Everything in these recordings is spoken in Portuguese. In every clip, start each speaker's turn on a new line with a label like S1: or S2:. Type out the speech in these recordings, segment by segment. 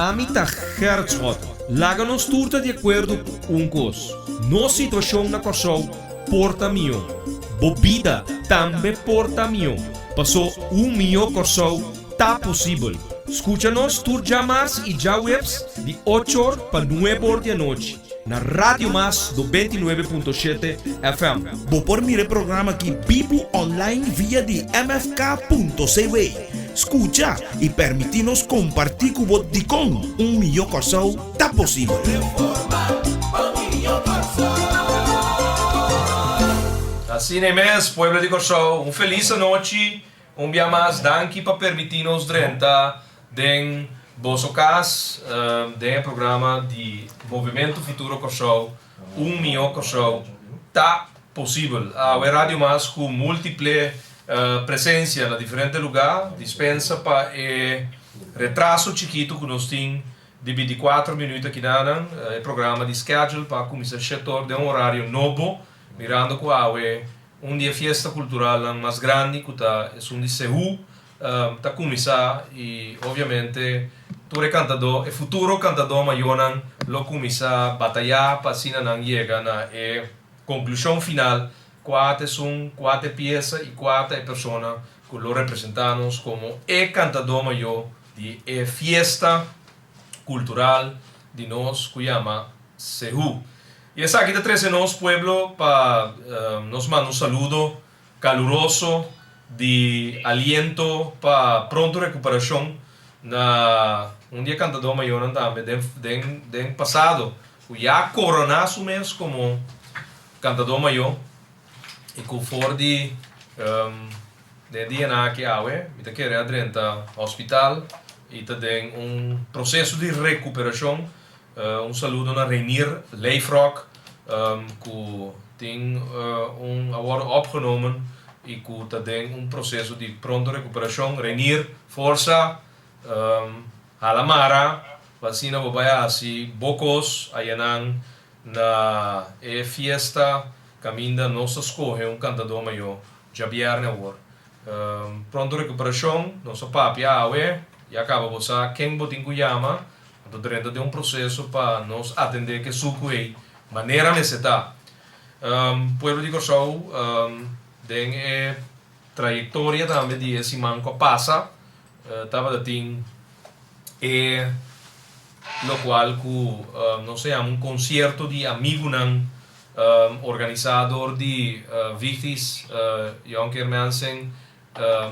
S1: Amita Herzog, láganos turta de acordo com cos. No situação na Corsol, porta milhão. Bobida também porta milhão. Passou milhão Corsol, tá possível. Escucha-nos tur já mars e já webs de 8 horas para 9 horas da noite. Na Rádio Mas do 29.7 FM.
S2: Vou por mire programa aqui vivo online via de mfk.cv. Escucha e permitir-nos compartir com o Boticom milhão Corsol, tá possível.
S3: Assim é mesmo, Pueblo de Corsol. Feliz noite, dia mais, danke para permitir-nos drenta den vosso cas, den programa de Movimento Futuro Corsol, milhão Corsol, tá possível. A Rádio Mas com múltipla presença na diferente lugar, dispensa para retraso chiquito que nós temos de 24 minutos aqui na programa de schedule para começar setor de horário novo, mirando com a dia festa cultural mais grande que é de Seul, tá começar e obviamente todo cantador, o futuro cantador maior lo começar a batalhar para assim não chega na conclusão final. Quatro são quatro peças e quatro pessoas que lo representamos como cantador maior de festa cultural de nós que chama Seul. E essa aqui de nosso pueblo para nos mandar saludo caluroso de aliento para pronto recuperação na dia cantador maior também den passado que já coronasse mesmo como cantador maior e com for de dia na que me tá querendo adrenta hospital e também processo de recuperação. Saludo na Reinier Leifrock, que tem agora opgenomen e que também processo de pronto recuperação. Reinier, força, Halamara, vacina babayasi, bocos, ayanang na fiesta, caminda nossa escorre cantador maior, Javier agora. Pronto recuperação, nosso papi e acaba você quem botin Cuyama, dentro de processo para nos atender que sucui maneira necessária. Pueblo de Corsol tem trajetória também de esse manco passa, estava tem lo qual que nós temos concerto de amigo organizador de Vichtis, Jonker Mensen,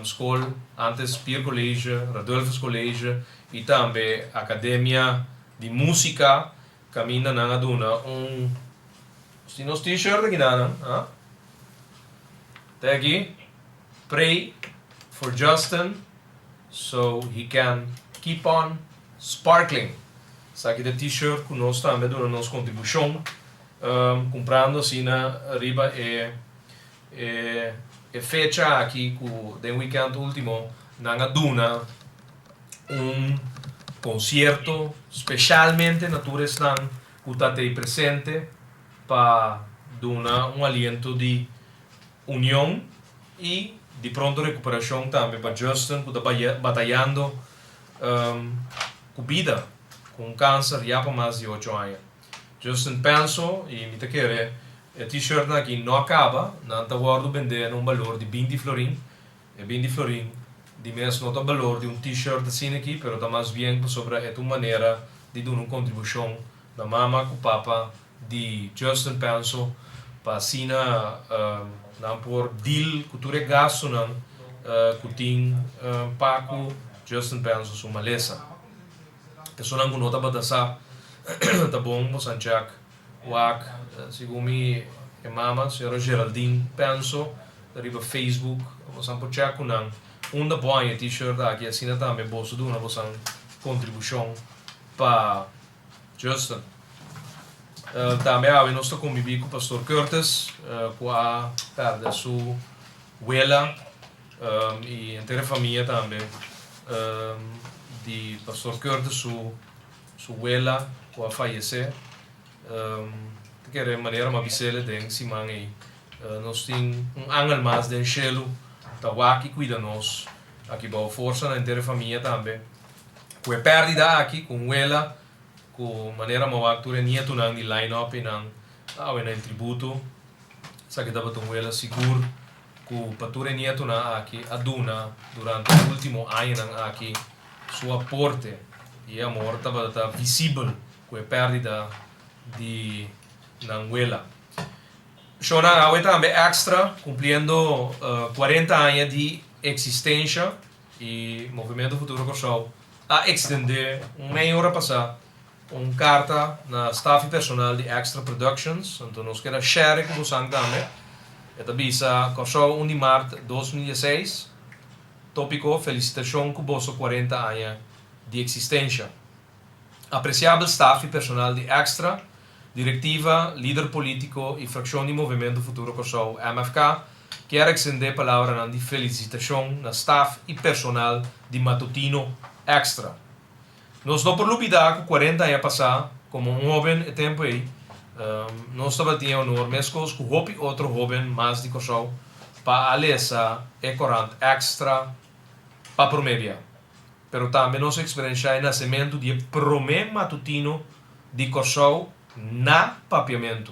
S3: school, antes Pier College, Radolfus College e também Academia de Música, caminha na aduna se nos t-shirt aqui tá aqui, pray for Justin so he can keep on sparkling. Essa aqui de t-shirt que nós também dando nossa contribuição, comprando assim na riba fecha aqui que do weekend último na aduna concerto especialmente natureza estão que está presente para dar aliento de união e de pronto recuperação também para Justin que está batalhando com vida com câncer já por mais de 8 anos. Justin penso e me quer t-shirt aqui não acaba, não está guardo vender valor de 20 florin e 20 florin de mesmo não valor de t-shirt assim aqui, pero está mais bem sobre uma maneira de dar uma contribuição da mama com papa de Justin penso para assim não por deal cultura gasto não que tem paco Justin penso sua maleza pessoa não nota batasa tá bom você check wak segundo me mama senhora Geraldine penso riba Facebook você pode check não da boa t-shirt aqui assim também bolso de uma contribuição para Justin. Também nós estamos convivendo com o pastor Curtis, com a perda sua abuela e inteira família também de pastor Curtis, sua abuela, que faleceu. De que maneira uma bisela de Simão aí. Nós temos ángel mais de cielo, tá aqui cuida nós. Aqui boa força na inteira família também. kue pérdida aqui com ela com maneira mo acture nieto nang di line up nang awen el tributo sa que dava tung ela seguro ku pature nieto na aqui aduna durante o último ano nang aqui sua aporte e amor tava visível kue pérdida de Nanguela. Shona awe tambe extra, cumpliendo 40 años de existência e Movimento Futuro Corsau a extender meia hora passar carta na staff personal de Extra Productions, então nós queremos share com vocês também. Esta visa Corsau 1 de março de 2016, tópico felicitação com vosso 40 anos de existência. Apreciável staff personal de Extra, diretiva, líder político e fração de Movimento Futuro Corsau MFK, quero extender a palavra de felicitação na staff e personal de Matutino Extra. Nós não podemos olvidar que 40 anos passar, como jovem tempo aí, nós estamos tendo honor mesmo com outro jovem mais de Corsau para alessa e 40 extra para promédia. Pero também nossa experiência é o nascimento de primeiro matutino de Corsau na papiamento.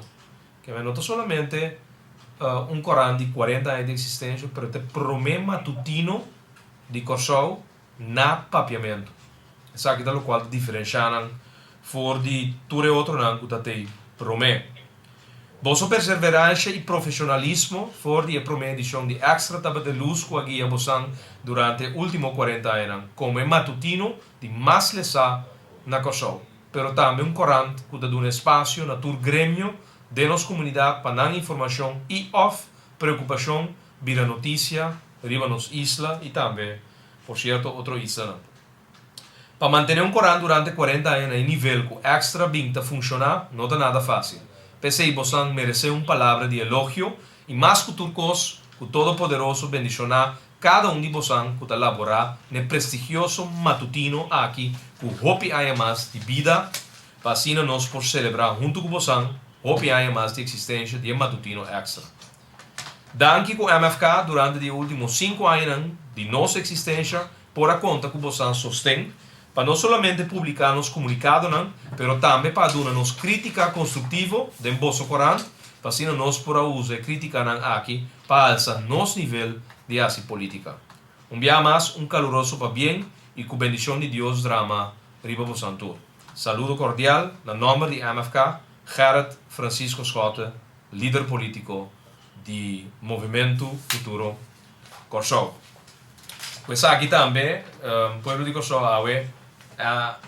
S3: Que não é somente Coran de 40 anos de existência, mas é o primeiro matutino de Corsau na papiamento. Isso aqui é o qual diferenciam for de tudo outro não que tem promé. Vossa perseverança e profissionalismo for de primeira edição de Extra tava de luz com a guia bosan durante os últimos 40 anos, como é matutino de mais lesa na Corsau. Pero também Coran que dá um espaço na tur grêmio de nossa comunidade para dar informação e preocupação vira notícia, riba nos isla e também, por certo, outro isla. Para manter Coran durante 40 anos em nível que Extra vinta funcionar, não é nada fácil. Pensei que merece uma palavra de elogio e mais que turcos, que todo-poderoso bendicionar cada de vocês que está laborar no prestigioso matutino aqui, que hope há mais de vida, para assim nós por celebrar junto com vocês, hope há mais de existência de matutino extra. Danke com MFK durante os últimos 5 anos de nossa existência, por a conta que vocês sostêm, para não somente publicar nos comunicados, mas também para dar-nos crítica construtiva de vosso Coran, para assim nós por usar crítica aqui para alçar nosso nível de ação política. Dia mais, caloroso para bem e com bendição de Deus drama riba por santo. Saludo cordial no nome de MFK, Gerard Francisco Schotte, líder político de Movimento Futuro Corsau. Pois aqui também, o povo de Corsau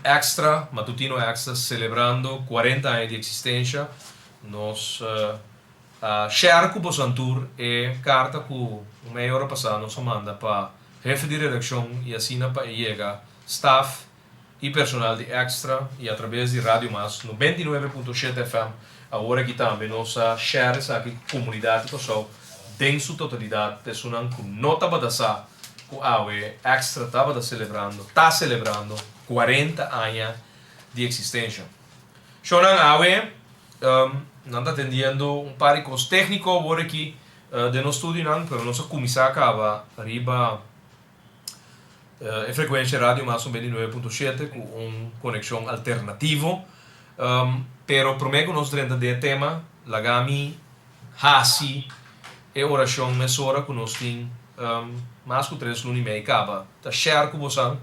S3: Extra, Matutino Extra, celebrando 40 anos de existência. Nós share com o Santur e carta que meia hora passada nós manda para jefe de redação e assina para chegar staff e personal de Extra e através de Rádio Mas no 29.7 FM agora aqui também nós share essa comunidade Corsau em sua totalidade pessoal que não estava dançando que a Extra estava celebrando 40 anos de existência. Shonan awe não está atendendo par de coisas técnicas agora aqui de nosso estúdio, mas nossa comissão acaba arriba a frequência rádio mais 29.7 com uma conexão alternativa. Pero prometo que nós dentro do tema, lagami, hasi e oração mesora que nós temos mais que 3 lunes e meio acaba. Tá share com vocês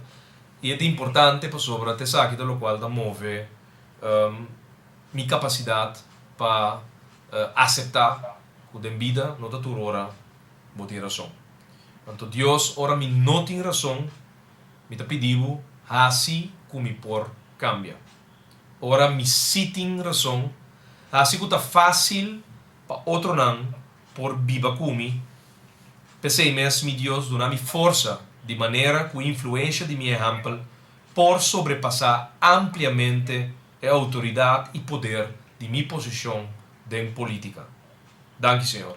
S3: e é importante para sobre até aqui do qual da move minha capacidade para aceitar que a vida não está toda hora vou ter razão. Então Deus ora me não tem razão, me está pedindo assim como me por cambia. Ora me se tem razão, assim que está fácil para outro não por viva comigo. Pensei mesmo Deus dá-me força de maneira que a influência de meu exemplo por sobrepassar ampliamente a autoridade e poder de minha posição em política. Danke, Senhor.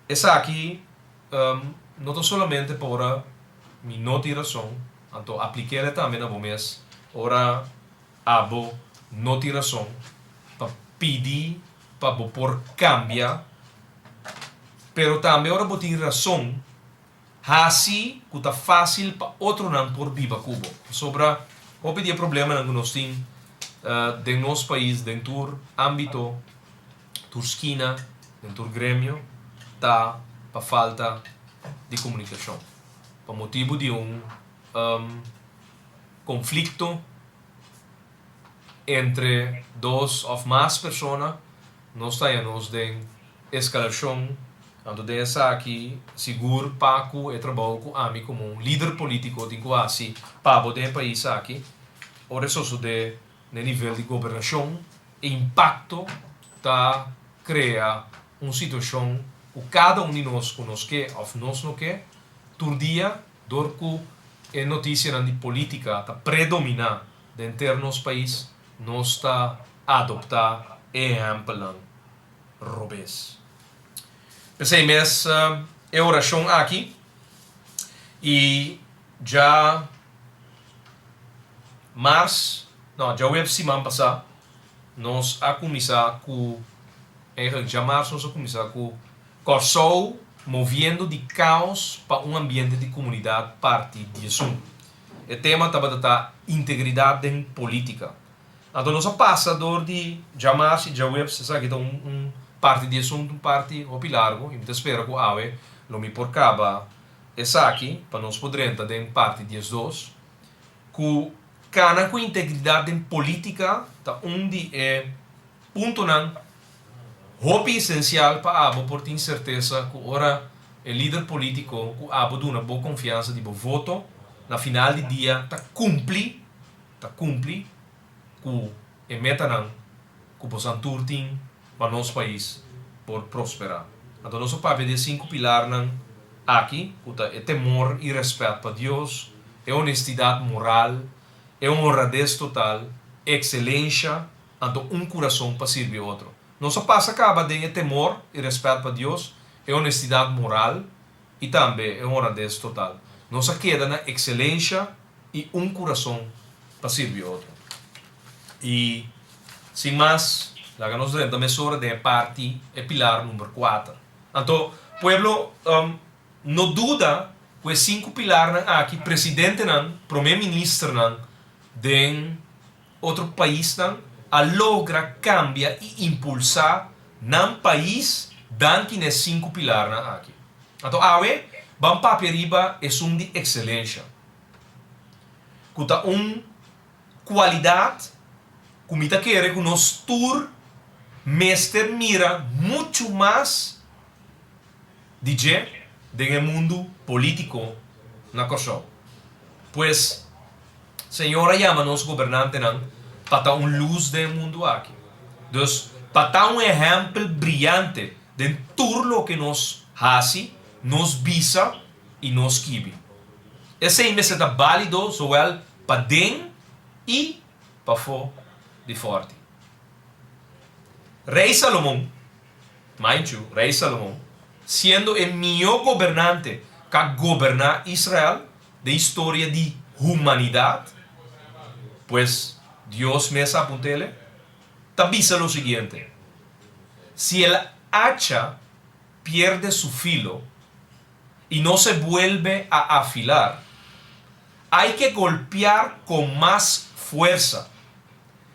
S3: Essa aqui não é somente para me não ter razão, então apliquei também a vocês. Ora, abo não ter razão para pedir para por cambiar, pero também ora vou ter razão assim que tá fácil para outro não por viva Cuba. Sobra o pedir problema que nós temos de nosso país, dentro do âmbito, da esquina, dentro do grêmio, tá para falta de comunicação. Por motivo de conflito entre dois ou mais pessoas, nós temos de escalação. Então, dessa aqui, seguro, Paco e trabalho com a mim como um líder político de quase para o país aqui, o resto de nível de governação, e impacto tá cria uma situação que cada um de nós conosque ou nós não quer, todo dia, dorco e notícia de política tá predomina dentro do nosso país, nós está adoptar exemplo robês. Pensei mesmo é oração aqui e já já o semana passada nós a começar com já março nós a começar com Corsou movendo de caos para um ambiente de comunidade parte disso. O tema estava da integridade em política. Então nós passa de já março e já web se sabe que parte de assunto, parte o largo, e espero que o AWE lo me porcaba essa aqui, para nós podermos ter parte de dois, que cana com integridade em política, tá onde é ponto não, hobby essencial para abo por ter certeza que ora o líder político que abo dá uma boa confiança de voto, na final de dia tá cumpri que é meta não, que possam turtin para nosso país por prosperar. Então, nosso papel de 5 pilares aqui, é temor e respeito para Deus, é honestidade moral, é honradez total, excelência, então coração para servir outro. Nosso passo acaba de temor e respeito para Deus, é honestidade moral e também é honradez total. Nossa queda na excelência e coração para servir outro. E, sem mais, lá nós dentro da mesura de parte é pilar número 4. Então, pueblo não duda que os 5 pilares aqui, presidente não, primeiro-ministro não, de outro país não, a logra cambiar e impulsar no país daqui nos 5 pilares aqui. Então, vamos para riba é de excelência. Que tá qualidade, como está querendo que nós tour mestre mira muito mais do mundo político na Kosovo. Pois, senhora chama nosso governante para dar luz do mundo aqui. Então, para dar exemplo brilhante de tudo o que nós fazemos, nos visa e nos kibi. Esse é válido só para dentro e para fora de forte. Rei Salomão, Rei Salomão, sendo o melhor governante que governar Israel da história de humanidade, pois Deus me apunta ele, avisa o seguinte: se el hacha pierde su filo y no se vuelve a afilar, hay que golpear con más fuerza.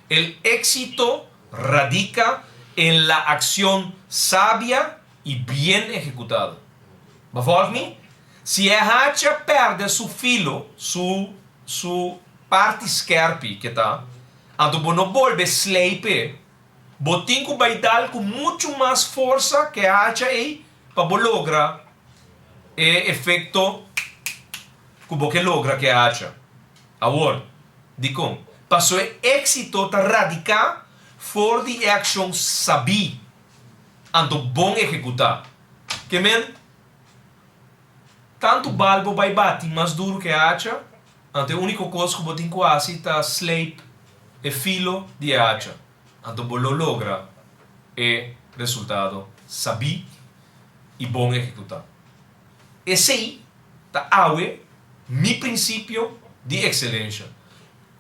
S3: El éxito radica en la acción sabia y bien ejecutada. ¿Bevolgt me? Si a hacha perde su filo, su parte scherpe que está, então não vuelve sleipe, botinho vai dar com muito mais força que a hacha aí para lograr o efeito que você logra que a hacha. Agora, digo, para o éxito radicar for de ação sabia, então bom executar. Que men, tanto balbo vai bater mais duro que a hacha, então a única coisa que você tem que fazer é sleep e filo de hacha. Então você logra o resultado sabia e bom executar. Esse aí está meu princípio de excelência.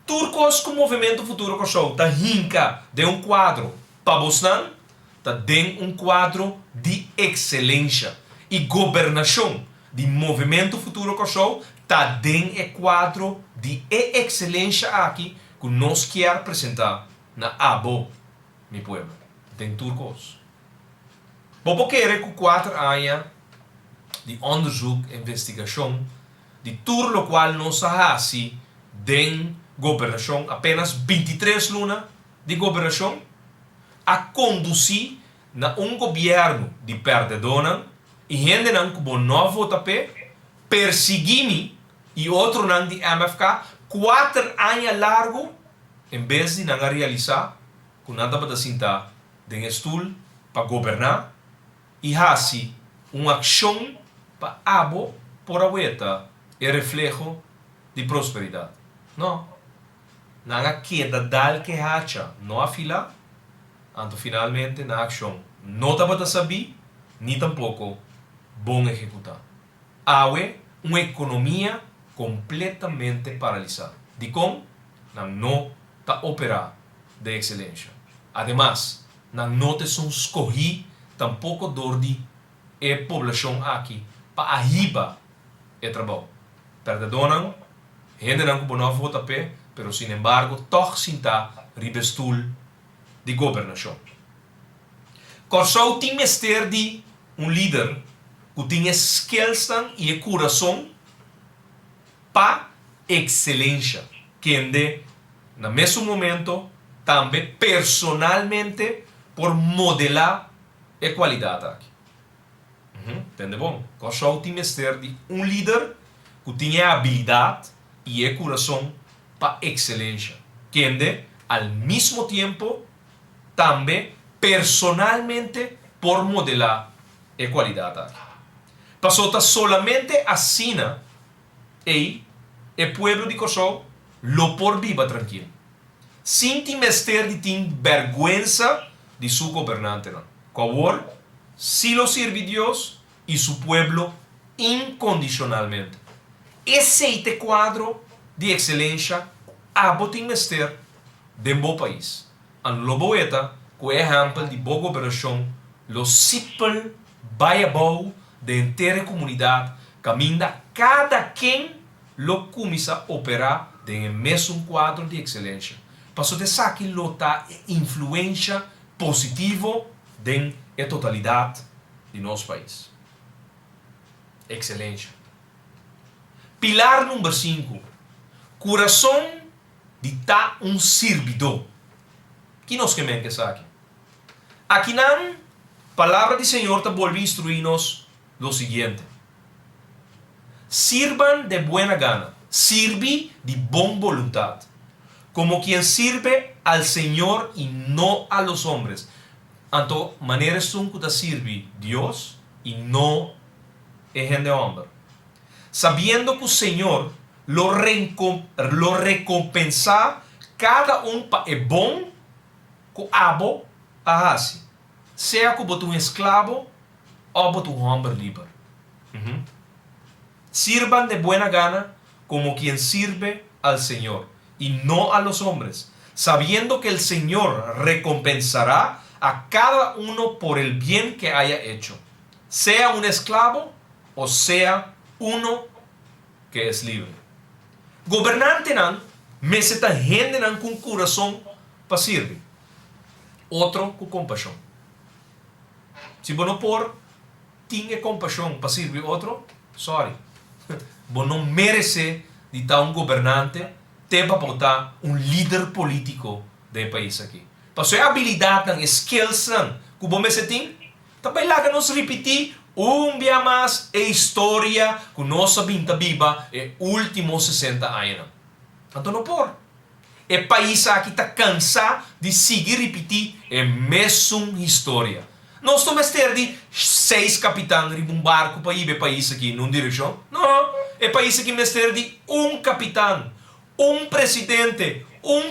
S3: Turcos com o movimento futuro Kosovo está rinca de quadro para Bosnan, está de quadro de excelência e governação de movimento futuro Kosovo está dentro do quadro de excelência aqui que nós queremos apresentar na abo, meu povo, dentro turcos. Vou querer que 4 anos de onderzoek, investigação, de tudo o qual nós fazemos dentro governação, apenas 23 lunas de governação, a conduzir na governo de perdedona e gente não que não vota perseguir e outro não de MFK 4 anos largo em vez de não realizar com nada para sentar dentro estudo para governar e fazer uma ação para abo por aguenta e reflejo de prosperidade. Não. Não queda dal que hacha, não afila, anto finalmente na ação. Não está para saber, nem tampouco bom executar. Awe, uma economia completamente paralisada. De como? Não está operar de excelência. Además, não te son escolhi tampouco dor de a população aqui para arriba e trabalho. Perdonan, gente não que não vota pé, pero sin embargo, toch sinta ribestul de governação. Korsou tem mestre de líder que tem skills e coração para excelência, que ande no mesmo momento também personalmente por modelar a qualidade aqui. Entende bom? Korsou tem mestre de líder que tem habilidade e a coração para excelência, que ande al mesmo tempo também personalmente por modelar a qualidade. Passou solamente assina e o povo de Kosovo lo por viva tranquilo. Sem temester de ter vergonha de seu governante. Favor, si lo sirve Deus e su pueblo incondicionalmente. Esse é o quadro de excelência a botin mester de um bom país. An lo boeta, com exemplo de boa governação, lo simples baiabou de inteira comunidade, caminha cada quem lo começa a operar em mesmo quadro de excelência. Passou de saque lota influência positiva em a totalidade de nosso país. Excelência. Pilar número 5. Coração de tá servidor. Que nós queremos que aqui? Aqui não, palavra do Senhor está volviendo a instruir-nos lo seguinte. Sirvan de buena gana, sirve de buena voluntad, como quien sirve al Señor y no a los hombres. Anto manera son que sirve Dios y no es gente hombre. Sabiendo que el Señor lo recompensa cada para el bom que abo a hacer, sea como un esclavo o como un hombre libre. Sirvan de buena gana como quien sirve al Señor y no a los hombres, sabiendo que el Señor recompensará a cada uno por el bien que haya hecho, sea un esclavo o sea uno que es libre. Gobernante nan, meseta gente nan con corazón para servir, otro con compasión. Si vos no por tiene compasión para servir otro, sorry. Vos no merece de estar un gobernante, te va a botar un líder político del país aquí. Para su habilidad, skills, que vos me setin, também lá que nos repetir dia mais a história que nossa vinda viva é últimos 60 anos. Então não por. O país aqui está cansado de seguir repetir a mesma história. Nós estamos ter de 6 capitães de um barco para ir ao país aqui numa direção. Não, o país aqui mais ter de capitão, presidente,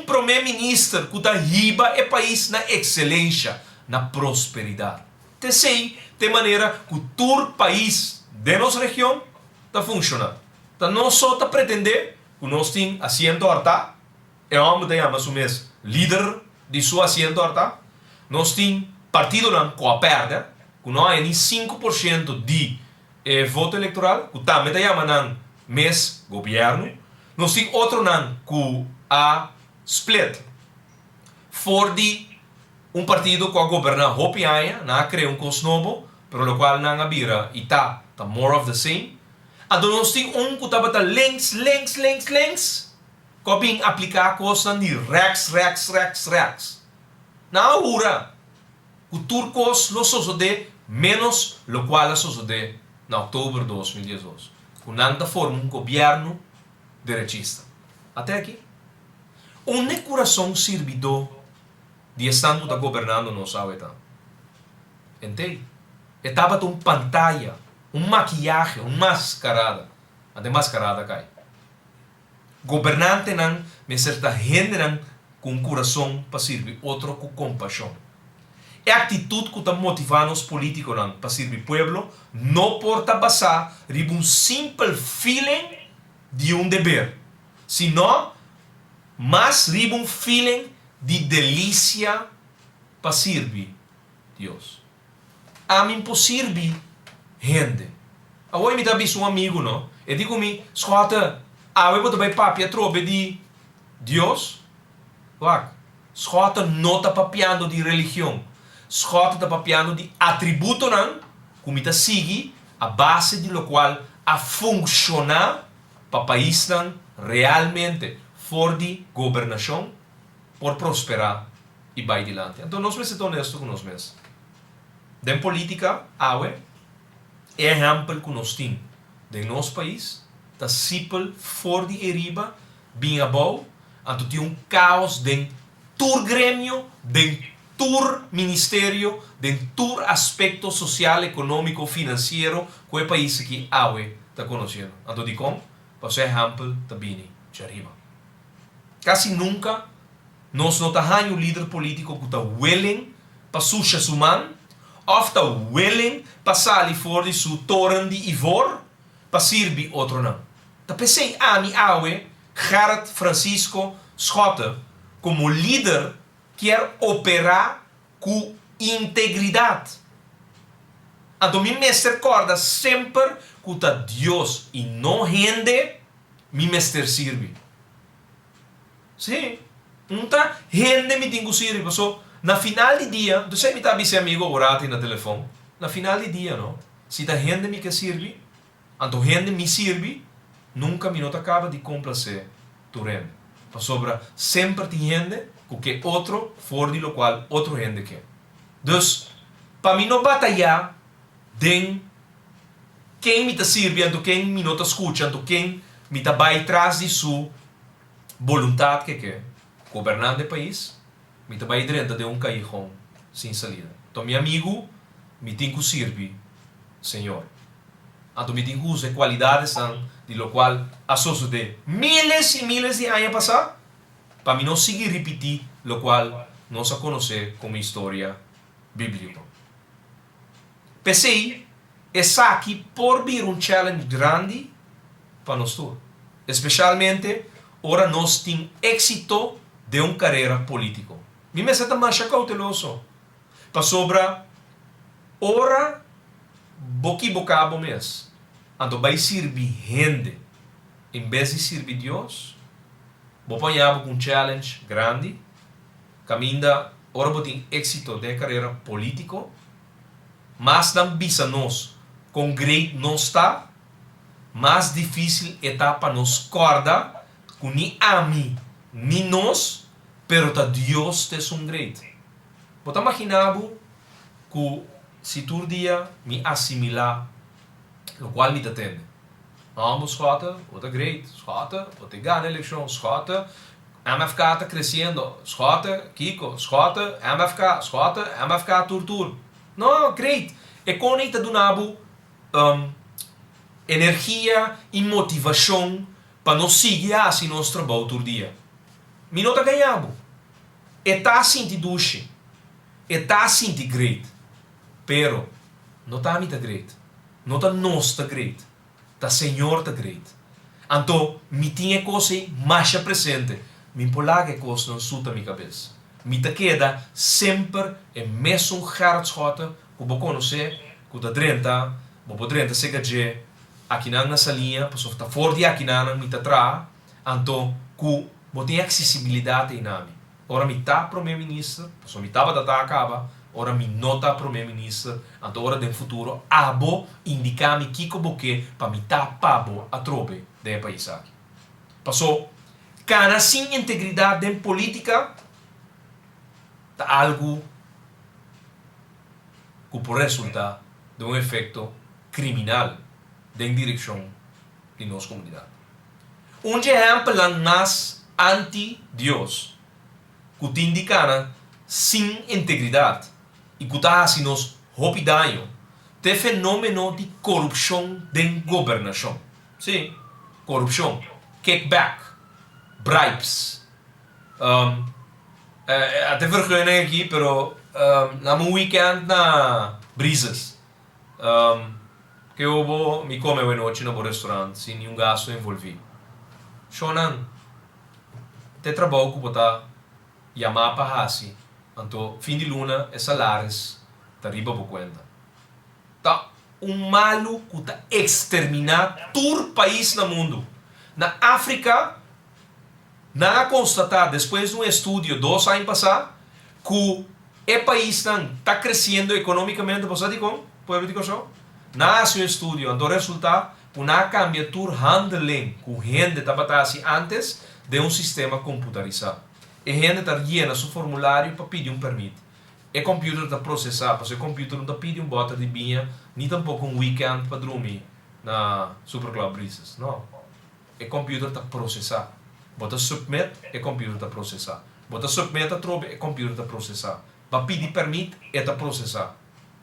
S3: primeiro-ministro que está riba o país na excelência, na prosperidade. Te sei de maneira que todo país de nossa região está funcionando. Então não só está pretender que nós temos assento harta, é homem de amassumês líder de sua assento harta, nós temos partido não com a perda, que não há nem 5% de voto eleitoral, que também está chamando mês governo, nós temos outro nan que a split. For de partido que governa hopi aia, na cria cos novo, pero lo qual na bira e tá more of the same. Então nós temos que tá links, que bem aplicar coisas de rex. Na hora, o turcos lo sucede menos lo qual sucede en outubro de 2018. Unanta forma governo derechista. Até aqui. Coração servidor de estando da governando nos aveta. Entende? Estava pantalla, maquillaje, mascarada. Ante mascarada cai. Governante não, me certa gente não com coração para servir outro com compaixão. É a atitude que está motivando os políticos para servir o povo, não porta basar em simple feeling de dever, sino mas feeling de delícia para servir Deus. A mim por servir gente. Agora me dá um amigo, não? E digo-me, escuta, eu vou também papi a trobe de Deus. Escuta, não está papiando de religião. Escuta, está papiando de atributo, não? Como está seguir a base de lo qual a funcionar para o país não realmente for de governação por prosperar e vai adiante. Então, nós precisamos ser honestos com nós mesmos. De política, é exemplo que nós temos de nosso país, está simples for de eriba, bem abaixo, então tem caos de todo grêmio, de todo ministério, de todo aspecto social, econômico, financeiro, que o país aqui está conhecendo. Então, de como? Para ser exemplo, está bem de arriba. Quase nunca nós não temos um líder político que está willing para sujar sua mão, ou está willing para sair fora de sua torre de ivor para servir outro não. Está pensando Gerard Francisco Schotten como líder quer operar com integridade. Então, me recorda sempre que está Deus e não gente, me mestre serve. Sim, não está gente me tem que servir. Na final de dia, tu sei me tá bem amigo orate na telefone. Na final de dia, não? Se tá gente me que serve, então gente me serve, nunca me não acaba de complacer tu rende. Para sobra sempre tem gente que outro for de lo qual outro gente quer. Então, para mim não batalhar de quem me tá serve, então quem me não tá escuta, então quem me tá vai atrás de sua vontade que quer. Governando o país, me tá vai dentro de callejón sem salida. Então, meu amigo, me tem que servir, Senhor. Então, me tem que usar qualidades de lo qual a suceder miles e miles de anos passados, para mim não seguir repetir lo qual nós conhecemos como história bíblica. Pensei, essa aqui por vir challenge grande para nós todos. Especialmente, ora nós temos êxito de carreira política. Me está mais cauteloso. Para sobra, ora, boca mês. Então vai servir gente. Em vez de servir Deus, vou apanhar com challenge grande. Caminha, ora vou ter êxito de carreira política. Mas não bisa nós, com great não está, mais difícil etapa nos corda, com ni a mim, ni nós, pero ta Deus é great. Vou imaginar que se tu dia me assimilar, o qual me atende. Vamos, Schota, outra great, Schota, outra ganha a eleição, Schota, MFK está crescendo, Schota, Kiko, Schota, MFK, tur. Não, great. É conecta do nabo energia e motivação para nós seguir assim nosso trabalho todo dia. Me não está ganhando. Está sentindo duche. Está sentindo great. Pero, não está a mim great. Não está nós great. Está Senhor great. Então, me tinha coisa mais presente. Me impolaga coisa não suta minha cabeça. Me te queda sempre mesmo hart schota que vou conhecer, que está 30 mo podrenta se gaje aqui na salinha, pessoa tá fora aqui na mita tra, anto ku mo tem acessibilidade em nami. Ora mi tá primeiro-ministro, pessoa mi tá batata acaba, ora mi nota primeiro-ministro, anto ora den futuro abo indicami kiko boke pa mi tá pabo a trobe de país aqui. Passou cana sem integridade em política tá algo que pode resultar de um efeito criminal em direção de nossa comunidade. Um exemplo mais anti-Deus que te indica sem integridade e que está assim nos ropidanho de fenômeno de corrupção de governação. Sim, corrupção, kickback, bribes. Até vergonha aqui, pero na meu weekend na Brisas. Que eu vou me comer uma noite no restaurante sem nenhum gasto envolvido. Shonan, te trabalho que botar yamar para hasi, então fim de luna é salários tá riba por conta. Tá malo que tá exterminar todo país no mundo. Na África, na constatar depois de um estudo 2 anos passado que o país está crescendo economicamente, você diz como? Pode dizer só? Nasce um estudo, então resulta uma cambia tur handling que gente estava assim antes de um sistema computarizado. E gente está llena seu formulário para pedir um permito. E o computer está processar, porque o computer não está pedindo bota de binha, nem tampouco um weekend para dormir na Superclub Brisas. Não. O computer está processar. Bota submit, o computer está processar. Bota submit a trobe, o computer está processar. Para pedir permito, está processar.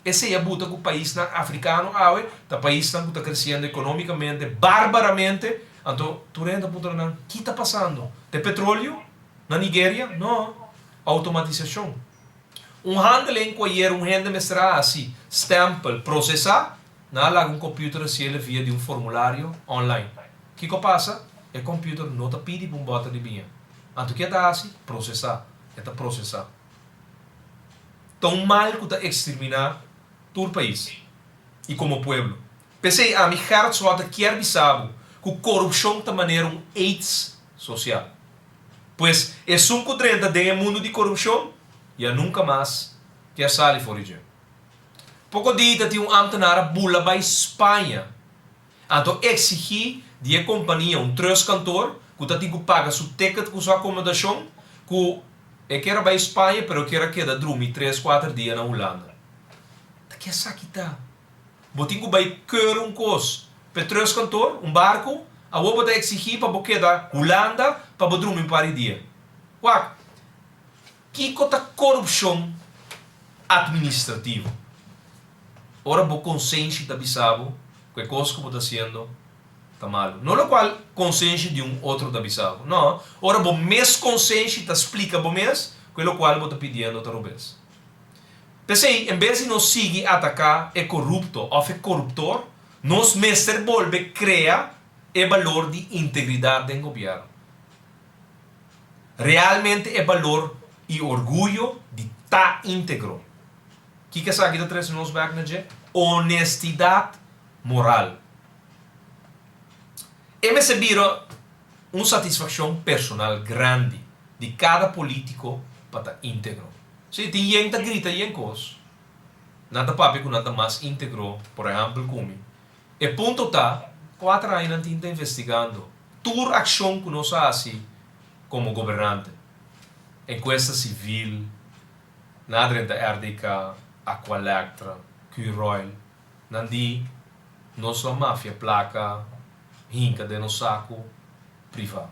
S3: Esse é a buta que o país africano o país está crescendo economicamente, barbaramente. Então, tu renda puta não, o que está passando? Tem petróleo na Nigéria? Não. Automatização. Um handling que era um renda mestrar assim, stempel, processar, na lá um computer se ele via de um formulário online. O que passa? O computer não está pedindo para bota de binha. Então, o que está assim? Processar. Está processar. Tão mal que está exterminar todo o país e como povo. Pensei a mi hart só quer bisabo que corrupção de maneira um AIDS social. Pois é um que de mundo de corrupção e nunca mais quer sair fora de. Pouco dia tinha um ambtenaar bula para Espanha. Então exigir de a companhia um cantor que tinha que pagar seu ticket com sua acomodação que quer para Espanha, pero quer queda dormir 3-4 dias na Holanda. Que essa aqui tá. Botinho vai querer um cos. Petróleo cantor, um barco, a outra da exigir para boque da Holanda para bodrum em par dia. Uau. Que cota corrupção administrativa. Ora bo consciência da bisabo, que coisa que está sendo tá malo. Não é qual consciência de um outro da bisabo. Não. Ora bo mes consciência ta explica bo mes, quello qual bo tá pedindo outra vez. Pensei, em vez de nos seguir atacar é corrupto ou é corruptor, nos mestre volve cria o valor de integridade do governo. Realmente é valor e orgulho de estar íntegro. O que é isso aqui da três nos vai honestidade moral. E me serviram uma satisfação personal grande de cada político para estar íntegro. Se tem gente que grita em coisa, nada papi que nada mais íntegro, por exemplo, como. E ponto tá, 4 anos a gente está investigando toda a ação que nós fazemos como governante. Encuesta civil, nada da RDK, Aqualectra, Q-Royal, nandi, nossa máfia placa, hinca de nosso saco privado.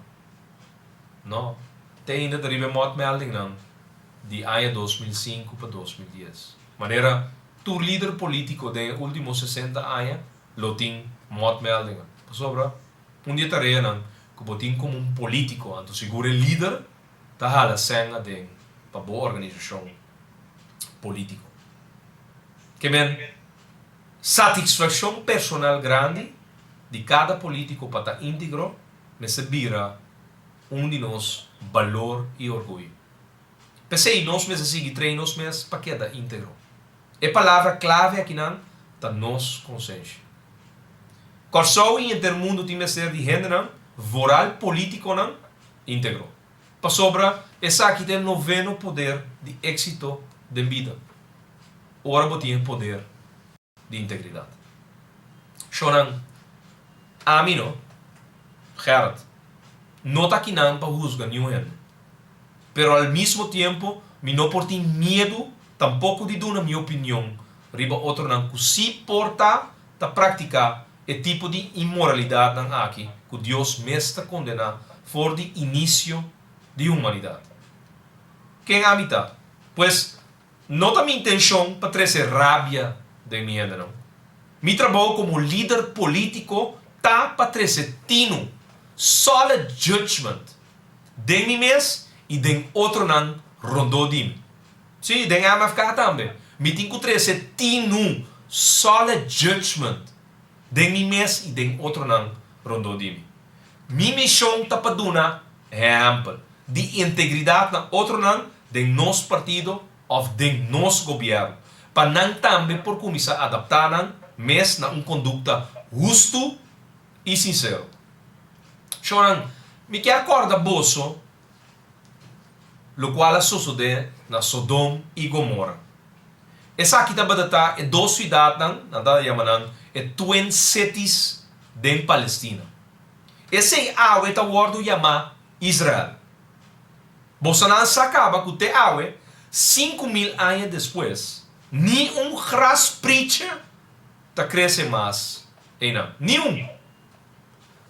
S3: Não, tem ainda deriva morte melding não. De ano 2005 para 2010. Maneira, o líder político dos últimos 60 anos lo tem morte melding. Sobre, dia tarefa não, que botin como um político, então seguro líder, tá hala senha de para boa organização política. Que men satisfação personal grande de cada político para estar íntegro, me servira de nós valor e orgulho. Pensei, nós mesmos seguir treinos mesmos para quedar íntegro. A palavra clave aqui não está nos consciência. Corso in el mundo tiene ser de género, moral, político, não, íntegro. Para sobra, essa aqui tem o noveno poder de êxito da vida. Ora, você tem poder de integridade. Shonan, a mim não, Gerard, não está aqui não para juzgar nenhum gente. Pero al mesmo tempo, me não por ter medo, tampouco de dar minha opinião, riba outro não, que se porta, ta praticar o tipo de imoralidade não aqui, que Deus me está condenando, for de início de humanidade. Quem habita? Pues, não está minha intenção para trazer rabia de mim ainda não. Mi trabalho como líder político tá para trazer tino, solid judgment de mim mesmo e de outro não rondou de mim. Sim, de MFK também. Mi tenho que trazer tino, solid judgment de mim mesmo e de outro não rondou de mim. Mi missão tá para dar exemplo de integridade na outro não de nosso partido ou de nosso governo. Para não também por começar a adaptar mas na conduta justo e sincero. Choran, me quer acordar bosso, lo qual sucede na Sodom e Gomorra. Essa aqui da badata é duas cidades, nada chamanan, é twin cities de Palestina. Esse awe tá word chama Israel. Bolsonaro sacaba que te awe 5.000 anos depois, ni grass preacher ta cresce mais. Nenhum.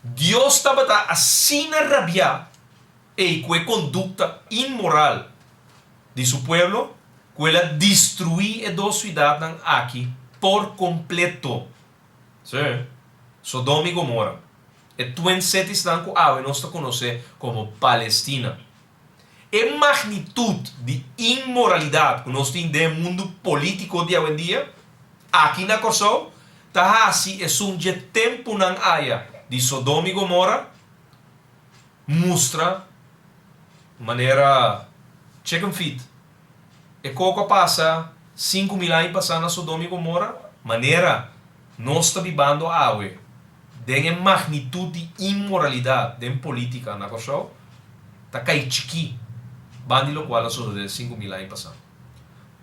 S3: Deus estava assim na rabia e com a conduta imoral de seu povo, que ela destruir a duas cidades aqui por completo. Sim. Sodoma e Gomorra. E twin cities que nós conhecemos como Palestina. A magnitude de imoralidade que nós temos no mundo político de hoje em dia, aqui na Corso, tahasi é tempo na área de Sodoma e Gomorra, mostra maneira chicken feet. E como passa 5.000 anos passando na Sodoma e Gomorra, maneira nós está vivendo a água, de magnitude de imoralidade de política na Corso, está cai chiqui, bandi lo qual sucede 5.000 anos passando.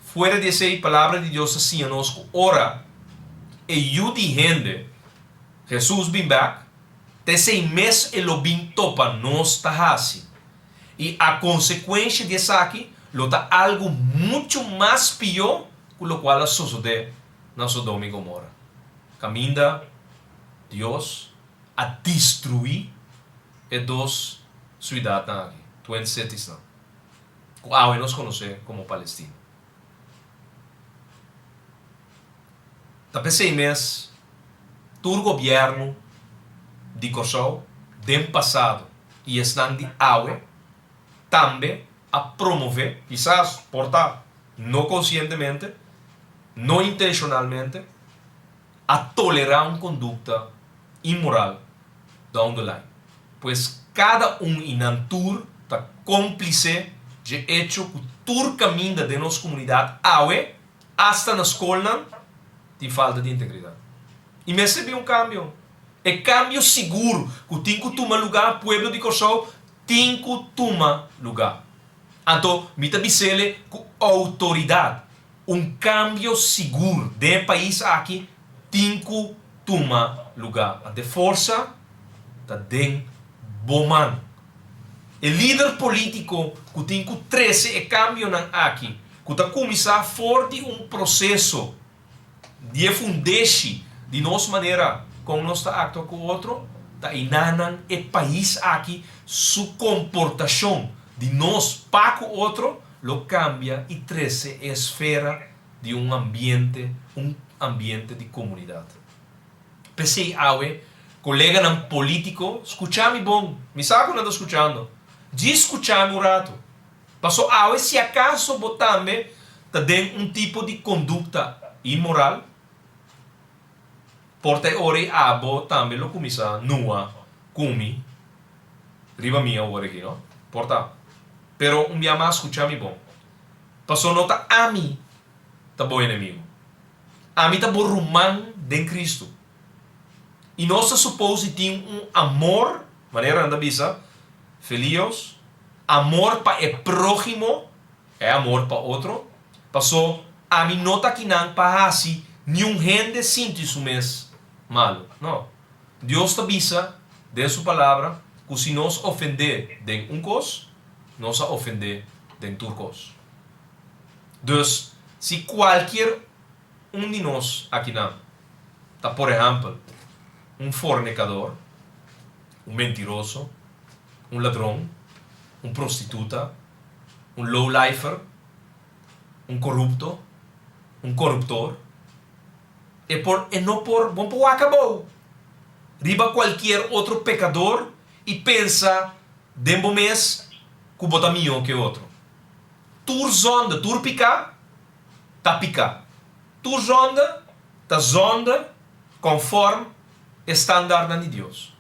S3: Fuera de essa palavra de Deus assim a nós, ora, e eu de gente, Jesus vem back, desse mês ele vem topa nós tahasi. E a consequência dessa aqui, lo tá algo muito mais pior que o qual sucede na Sodoma e Gomorra. Caminha Deus a destruir as duas cidades aqui, twin cities não. Que nós conhecemos como Palestina. Tapos mês, todo governo de Kosovo, do passado e estão de agora, também a promover, quizás portar, não conscientemente, não intencionalmente, a tolerar uma conduta imoral down the line. Pois cada em Antur está cúmplice de hecho que todo caminho de nossa comunidade agora, hasta na escola, de falta de integridade. E me recebi cambio. É cambio seguro que tem que tomar lugar, pueblo de Kosovo tem que tomar lugar. Então, me tabicele com autoridade. Cambio seguro de país aqui tem que tomar lugar. A força está dentro do man. O líder político que tem que trazer o cambio aqui, que está começar fora de processo de fundeixe de nossa maneira como nós está actuando com o outro, está inanan o país aqui, sua comportação de nós para o outro, lo cambia e traz a esfera de ambiente de comunidade. Pensei, colega não político, escutame bom, me sabe quando estou escutando, de escutame rato. Passou, se acaso botame, está dentro tipo de conduta imoral, porta ore abo também lo começa nua kumi riba minha ore aqui, não? Porta. Pero dia mais escutame bom. Passou nota ami tá bom inimigo. Ami tá bom romano de Cristo. E nós supôs que tem amor, maneira anda bisa, filios, amor para o próximo, é amor para outro. Passou, a mim nota que não para assim, nenhum gente sente isso mesmo malo. Não. Deus te bisa, de sua palavra, que se nos ofender de cos, nos ofender de turcos. Dus, se qualquer de nós aqui não, tá, por exemplo, fornicador, mentiroso, ladrão, prostituta, lowlifer, corrupto, corruptor, não por, bom por acabou. Riba qualquer outro pecador e pensa, dembo mês, que bota melhor que outro. Tur zonda, tur pica, tá pica. Tur zonda, tá zonda, conforme estándar de Deus.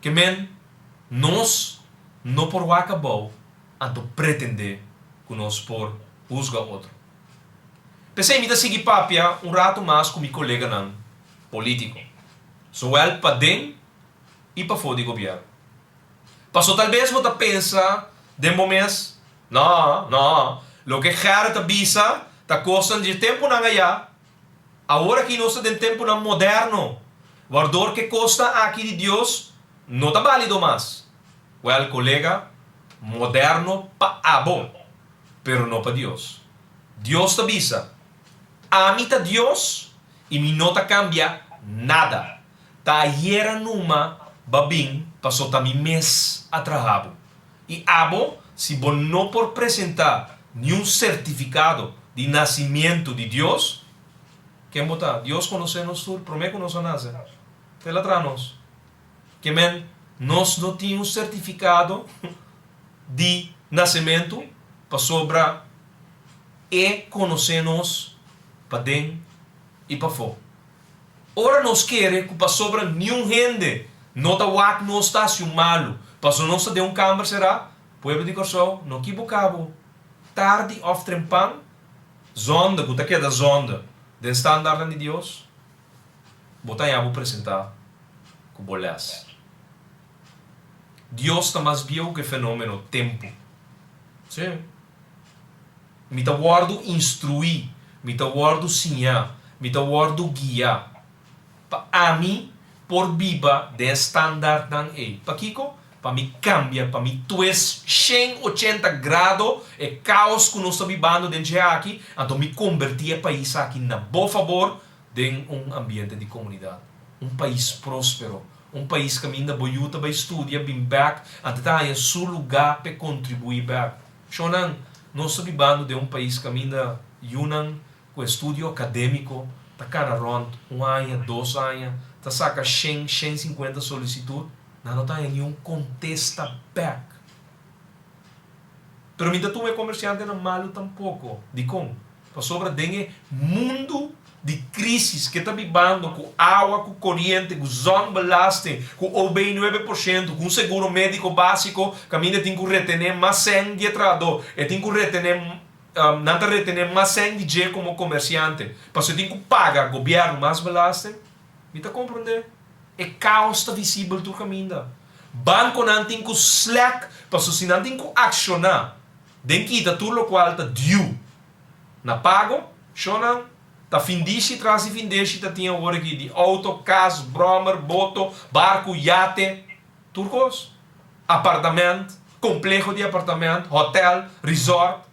S3: Que men, nós, não por acabou, anto pretender que nós por juzga outro. Pensei me seguir papia rato mais com meu colega não, político. Zowel para dentro e para fora do governo. Passou talvez você pensa, de momento, não, lo que quer te bisa, tá costa de tempo na ganhar. Agora que nós temos tempo na moderno, guardor que costa aqui de Deus, não tá válido mais. Well, colega, moderno para abo, pero não para Deus. Deus te bisa, a mim tá Deus e me não tá cambia nada. Ta yera numa babing passou também mês atrasado. E abo, se você não por apresentar nenhum certificado de nascimento de Deus, quem botar? Deus conhece-nos tudo, promete que nós nasce. Pela atrás. Que men, nós não tínhamos certificado de nascimento para sobra e conhecer-nos para dentro e para fora. Ora nos quer que para sobra nenhum gente não está wak não está assim malo. Passou não se de câmara será pueblo de Corsol não equivocado. Tarde of trempan zonda que está aqui da zonda de standard de Deus. Botar aí apresentar com bolas. Deus está mais viu que fenômeno tempo. Sim. Me tá guardo instruir, me tá guardo sinhar, me tá guardo guiar. A mim, por viva de estándar dan e. Pa Kiko, pa mi cambia, pa mi twist 180 graus e caos que nós estamos vivendo dentro de aqui, então me converti o país aqui na bom favor de ambiente de comunidade. País próspero, país que ainda boiuta vai estudar, bem back, até tá em seu lugar para contribuir back. Shonan, nós estamos vivendo de país que ainda yunan com estudo acadêmico, tá cara rond, ano, 2 anos, tá saca 150 solicitudes, não tá em nenhum contesta back. Pero minta tu é comerciante não malo tampouco, de como? Para sobra dengue mundo de crises que está vivendo com água, com corrente, com zona belaste, com OB 9%, com seguro médico básico, que ainda tem que retener mais 100 de entrado, e tem que retener não retener mais 100 de como comerciante, para você tem que pagar governo mais belaste, me tá compreender? É caos está visível do caminho. Banco não tem que slack, para você não tem que accionar, tem que ir tudo o qual está due, na pago, chona tá findiche traz e findiche tá tinha hora aqui de auto, casa, bromer, boto, barco, iate, turcos, apartamento, complexo de apartamento, hotel, resort.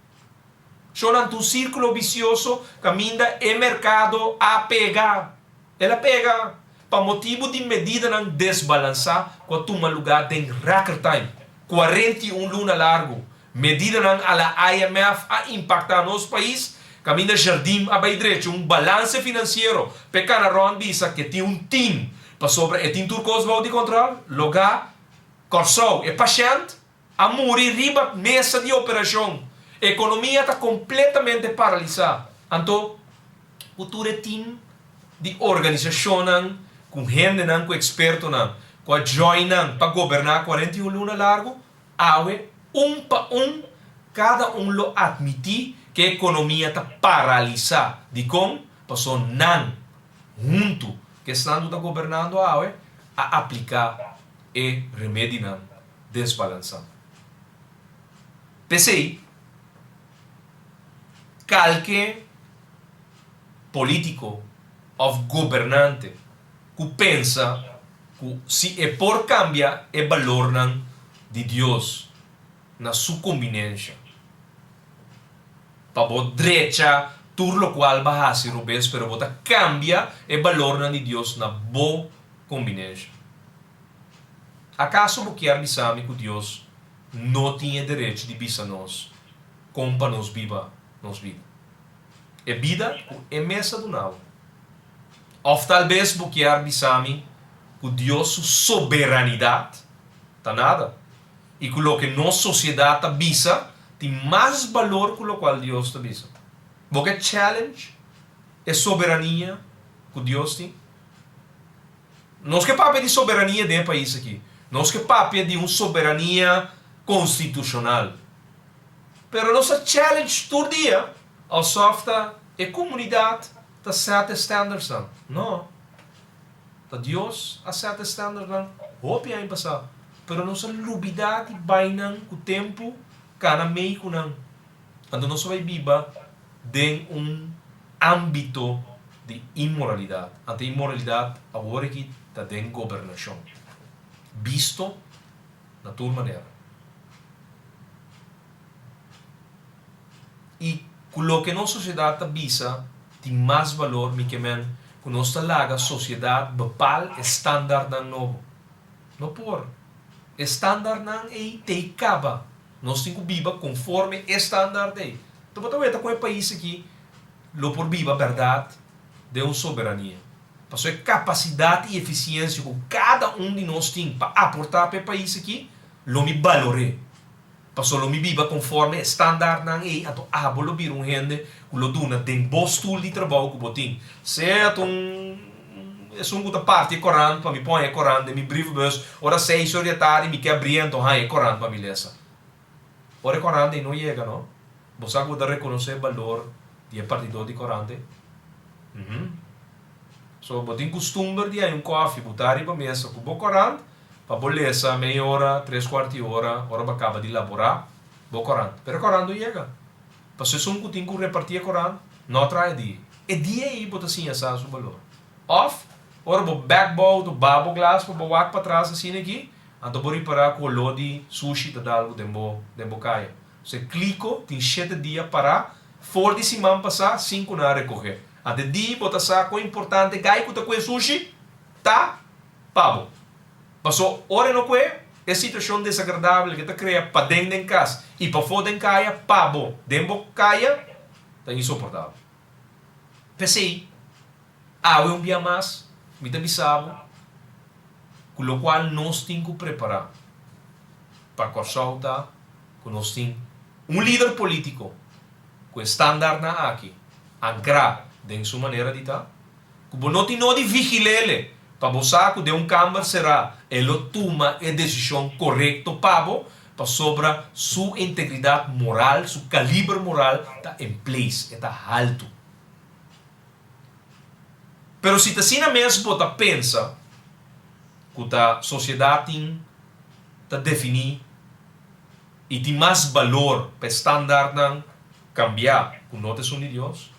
S3: Sonan tu círculo vicioso caminha e mercado a pegar. Ela pega para motivo de medida não desbalançar quando uma lugar tem record time, 41 luna largo. Medida não a IMF a impactar nosso país. Caminho jardim a direito, balanço financeiro. Pecana ron bisa que tem team para sobre e tem turcos vão de controle, lugar, corsou e paciente, a morir riba mesa de operação. A economia está completamente paralisada. Então, o team de organização com gente não, com experto não, com a join não, para governar 41 luna largo, awe para cada lo admitir que a economia está paralisada. De como? Passou não, junto que estão governando a aplicar e remediar desbalança. Pensei, qualquer político ou governante que pensa que se é por cambiar é valor de Deus na sua conveniência. Para a direita, tudo o qual vai ser rubes, pero bota cambia é valor de Deus na boa conveniência. Acaso você quer dizer que Deus não tinha direito de bisar nós, como para nos viva, nos vida? É vida é mesa do nau. Ou talvez você quer dizer que Deus sua soberanidade tá nada e que o que nossa sociedade bisa tem mais valor que o qual Deus te bisa. Porque challenge é soberania que Deus tem. Nós que papo de soberania de país aqui. Nós que papo de uma soberania constitucional. Pero nossa challenge todo dia ao softa é comunidade tá sete standards não. Tá Deus a sete standards não. Hope aí passar. Pero nossa lubidade vai não com o tempo cada meio com não. Então nós vai viver em âmbito de imoralidade. Ante imoralidade agora que está em governação. Visto na tua maneira. E o que nossa sociedade visa tem mais valor que nossa laga sociedade bepal standard novo. Não por. Standard não é te acaba. Nós temos que viver conforme standard é. Então, você com o país aqui, lo por viva verdade de uma soberania. Passou a capacidade e eficiência que cada de nós tem para aportar para o país aqui, lo me valore. Passou lo me viva conforme standard não é, então abolo vir gente que lo duna tem bons tool de trabalho que botin. Certo é uma parte corante para me põe corante, me brief bus, ora 6 horas da tarde me quer abrir então é corante para me lesa. Ora corante não chega, não? Você pode reconhecer o valor de partido de corante. So, botin costume de um coffee, botar para mesa com o corante, para bolesa meia hora, 3/4 de hora acaba de elaborar, o corante. Pero corante não chega. Para se um que tem que repartir corante, não traz dia. E dia aí bota assim essa o valor. Off, ora o backbow, o babo glass, para o para trás assim aqui, então vou reparar com o lodi sushi da algo de caia. Você clica, tem 7 dias para, fora de semana passar, 5 na recorrer. Até dia, bota saco importante, gai que com sushi, tá, pabo. Passou hora no que é situação desagradável que está criando para dentro de casa e para fora de caia, pabo. Dentro de caia, está insuportável. Pensei, um dia mais, me avisava, com o qual nós temos que preparar para consultar, que nós temos líder político com estándar na aqui, ancrar de sua maneira de estar, que não tem de vigilar para você que câmara será ele toma a decisão correta para sobre sua integridade moral, seu calibre moral está em place, está alto. Pero se assim mesmo você pensa que a sociedade está definir e tem mais valor para estándar não cambiar com notas de Deus,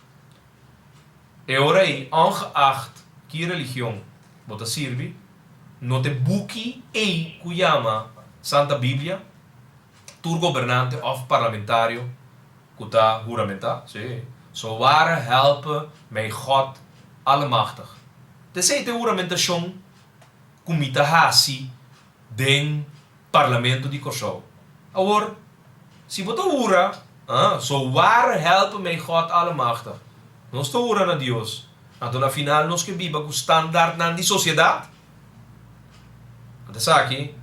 S3: é hora aí, ongeacht que religião você serve, não te buque em que chama Santa Bíblia, tu governante ou parlamentário que está juramentar, sim, so ware helpen mij God Allemachtig. Tenzij de juramentação comita hasi den parlamento de Kosovo. Agora, se você jura, so ware helpen mij God Allemachtig. Nós estamos jurando a Deus. Então, na final, nós que vivemos com o standard de sociedade. Então, aqui,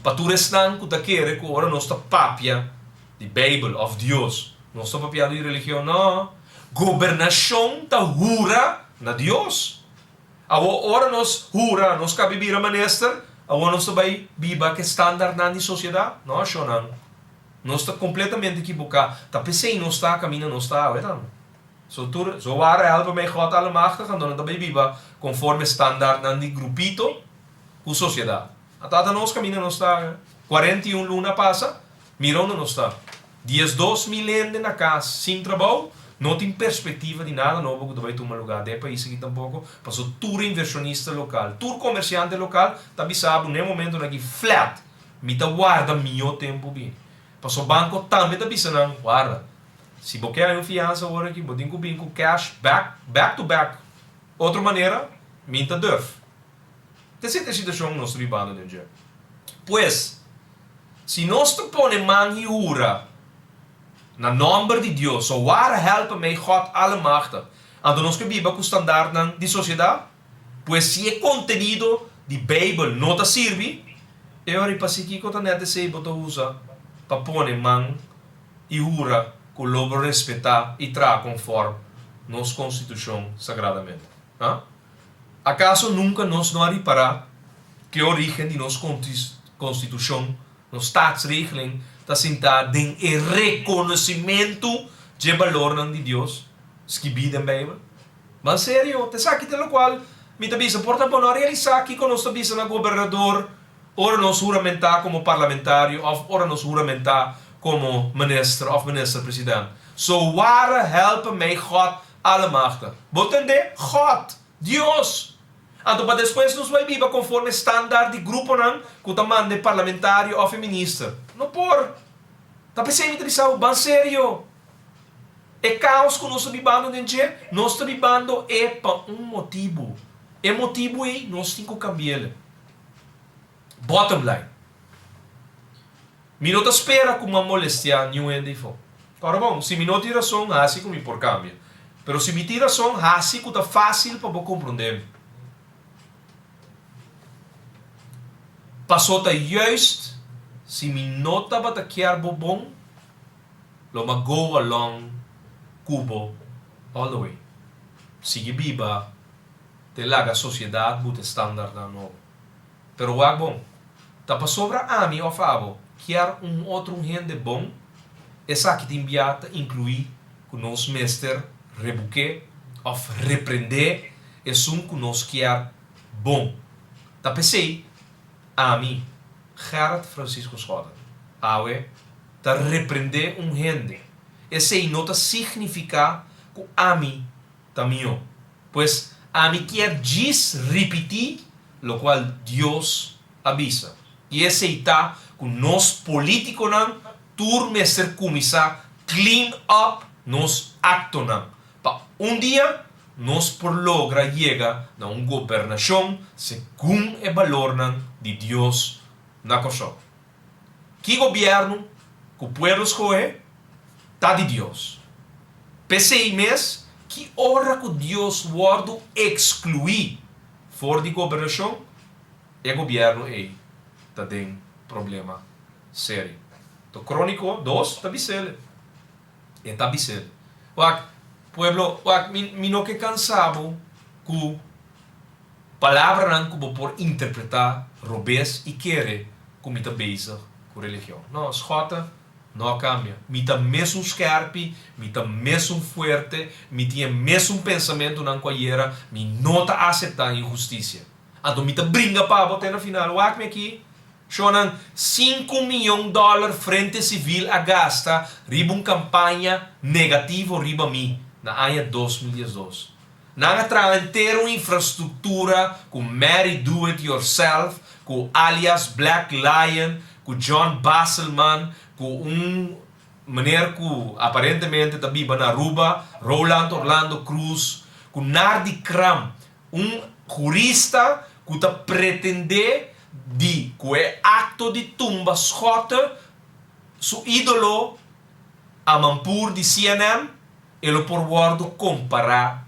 S3: para tu restar com aquele que agora nós estamos papia de Bíblia, of Deus. Nós estamos papia de religião, não. Governação está jura na Deus. Agora nós jura, nós que vivir a manestra, agora nós estamos viva que standard de sociedade. Não, acho não. Nós estamos completamente equivocados. Está pensando, nós está caminhando, nós está, So waren helpen mij God Allemachtig en dan também viva conforme standaard nan di grupito ku sociedade. Atata nos camina nos está 41 luna passa, mira onde nos está. 12 milende na casa, sem trabalho, não tem perspectiva de nada novo que tu vai tomar lugar de país aqui tampouco, passou tour inversionista local, tour comerciante local, tabi sabe no momento na que flat, me tá guarda meu tempo bem. Passou banco também tabi sanang guarda. Se você quer uma fiança agora aqui, você tem que com cash back to back. Outra maneira, minta durf. Essa é a situação que nós estamos vivendo hoje em dia. Pois, se nós te põe man e ura na nome de Deus, so waar helpen mij God Allemachtig, então nós que viva com o standaard de sociedade, pois se é contenido de Bíblia não te serve, eu ori pasi que eu net sei botar usa para pôr man e ura que logo respeitar e tra conforme nossa Constituição sagradamente. Acaso nunca nós não reparar que a origem de nossa Constituição, nossa staatsregeling, está sentada em reconhecimento de valor de Deus, que bida em Bíblia? Mas sério, te sabe que qual me tabisa porta para não realizar que nós tabisa na governador, ora nós juramentar como parlamentário, ora nós juramentar como ministro of minister-president. So waar helpen mij God Allemachtig? Botende God, Deus. Então, para depois nós vai viver conforme standaard de grupo não, que taman de parlamentário ou ministro. Não por. Tá pensando em isso, bem sério. É caos que nós estamos vivendo dentro, nós estamos vivendo é para motivo. E motivo é nós temos que cambiar. Bottom line. Mi não espera com uma molestia nenhuma de fora. Agora bom, se mi não tem razão, assim como por cambio. Pero se mi tem razão, assim que tá fácil para você compreender. Passou tá juist, se mi não estava a querer bom, lo ma go along Cubo all the way. Sigue viva, te laga sociedade, bute standard na novo. Pero wag bom, tá pa sobra a mim ou favo, quer outro gente bom, essa que te enviata incluir que nós mestre rebuque, of repreender, é que nós quer bom. Tá pensei, a mim, Gerard Francisco Schotten, awe, tá repreender gente. Esse não significa que a mim também, pois a mim quer diz repetir lo qual Deus avisa. E esse está que nós políticos não turme ser começar clean up nos actos não. Para dia nós por logra chega na governação segundo o valor de Deus na coisa. Que governo que o povo escolhe está de Deus. Pensei mesmo que hora que Deus guarda excluir fora de governação, o governo está tem problema sério. Então, crônico 2 está bisele. Está bisele. O pueblo, mi não que cansado que palavra não que por interpretar robês e querer como está beza com religião. Não, escota não cambia. Mi tá mesmo scarpe, mi tá mesmo forte, mi tinha mesmo pensamento na coiera, mi não tá aceitar injustiça. Então mi tá brinca para botar no final. O acme aqui, chonan 5 milhões de dólares frente civil a gasta riba campanha negativo riba mi na ano 2012. Nanga tra inteiro infraestrutura com Mary Do It Yourself, com alias Black Lion, com John Basselman, com maneira que aparentemente está viva na Aruba, Roland Orlando Cruz, com Nardi Kram, jurista que está pretender de que é acto de tumba schota su ídolo a Mampur de CNN, ele por guardo comparar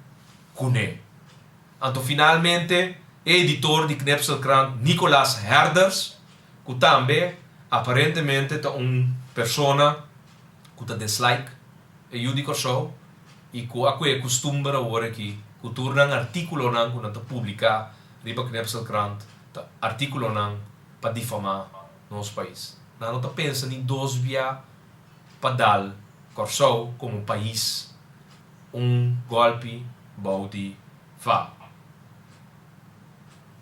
S3: com ele. Então finalmente, editor de Knepselkrant, Nicolas Herders, que também aparentemente é persona que está dislike e judico show e que é costume agora que torna artículo não que está publicar riba Knepselkrant, artículo não para difamar nosso país. Não está pensando em dois via para dar Corsou como país golpe bauti fa.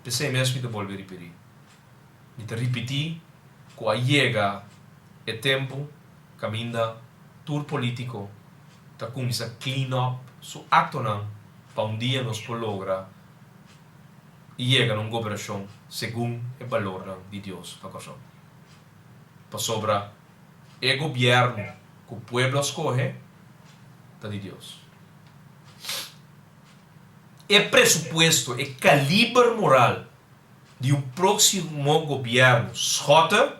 S3: Pensei mesmo que te volver a repetir. E te repetir que chega o tempo, caminha, tour político, tá começa a clean up, so acto não, para dia nos por lograr e chega numa governação segundo o valor de Deus na coração. Para sobra o governo que o povo escolhe, tá de Deus. O pressuposto, o calibre moral de próximo governo schota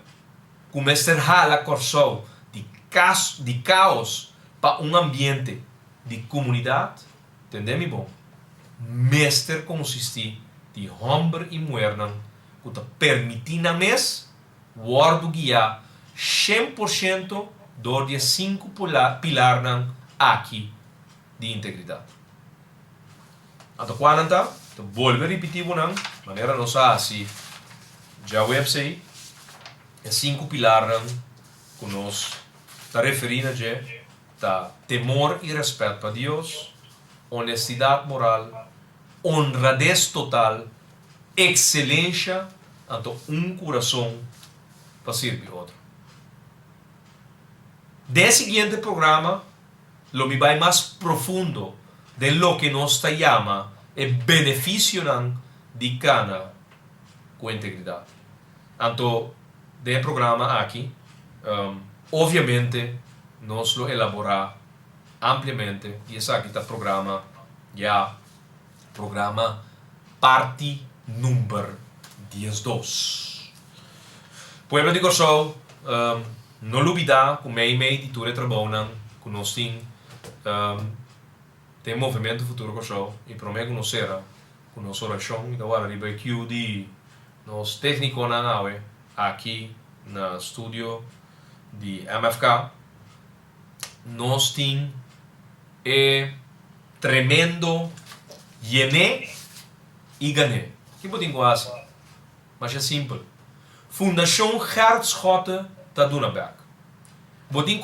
S3: começa a coração de caos para ambiente de comunidade, entendeu-me bom? Mestre consiste de homem e mulher que te permitem a mes guardo guiar 100% dos 5 pilares aqui de integridade. Até quando te volver a repetir de maneira não assim, já website, é 5 pilares que nós está referindo a temor e respeito para Deus, honestidade moral, honradez total, excelência, então coração para servir outro. Desse seguinte programa, lo me vai mais profundo de lo que nos chama e benefício de cana com integridade. Então, de programa aqui, obviamente, nós lo elaborar ampliamente e esse aqui está programa parte número 12. Pueblo de Corsol, não olvidar que meio de tudo trabalham que nós tem movimento futuro Corsol e para mim conhecer que nossa oração e agora riba QD nós técnico na nave aqui no estúdio de MFK nós temos tremendo Yené e Gané. Que podem assim? Mas é simples. Fundação Hartschotten da Dunabek. Podem